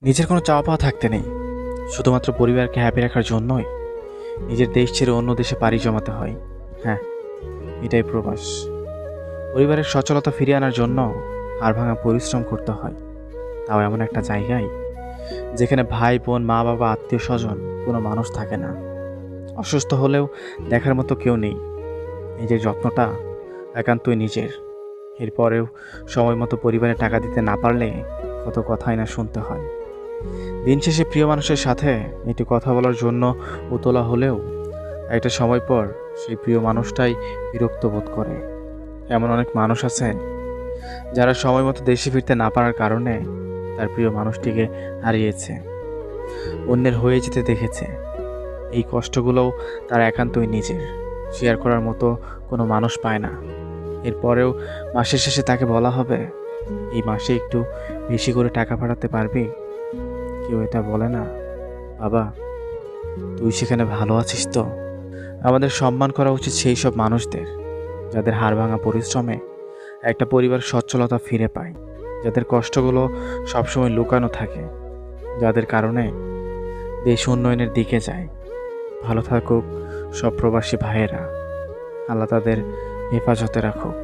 নিজের কোনো চাওয়া পাওয়া থাকতে নেই, শুধুমাত্র পরিবারকে হ্যাপি রাখার জন্যই নিজের দেশ ছেড়ে অন্য দেশে পাড়ি জমাতে হয়। হ্যাঁ, এটাই প্রবাস। পরিবারের সচলতা ফিরিয়ে আনার জন্য হাড়ভাঙা পরিশ্রম করতে হয়, তাও এমন একটা জায়গায় যেখানে ভাই বোন, মা বাবা, আত্মীয় স্বজন কোনো মানুষ থাকে না। অসুস্থ হলেও দেখার মতো কেউ নেই। নিজের যত্নটা একান্তই নিজের। এরপরেও সময় মতো পরিবারে টাকা দিতে না পারলে কত কথাই না শুনতে হয়। দিন শেষে প্রিয় মানুষের সাথে একটু কথা বলার জন্য উতলা হলেও একটা সময় পর সেই প্রিয় মানুষটাই বিরক্ত বোধ করে। এমন অনেক মানুষ আছে যারা সময় মতো দেশে ফিরতে না পারার কারণে তার প্রিয় মানুষটিকে হারিয়েছে, অন্যের হয়ে যেতে দেখেছে। এই কষ্টগুলোও তার একান্তই নিজের, শেয়ার করার মতো কোনো মানুষ পায় না। এরপরেও মাসের শেষে তাকে বলা হবে, এই মাসে একটু বেশি করে টাকা পাঠাতে পারবি। কেউ এটা বলে না, বাবা তুই সেখানে ভালো আছিস তো? আমাদের সম্মান করা উচিত সেই সব মানুষদের যাদের হাড়ভাঙা পরিশ্রমে একটা পরিবার সচ্ছলতা ফিরে পায়, যাদের কষ্টগুলো সবসময় লুকানো থাকে, যাদের কারণে দেশ উন্নয়নের দিকে যায়। ভালো থাকুক সব প্রবাসী ভাইয়েরা, আল্লাহ তাদের হেফাজতে রাখুক।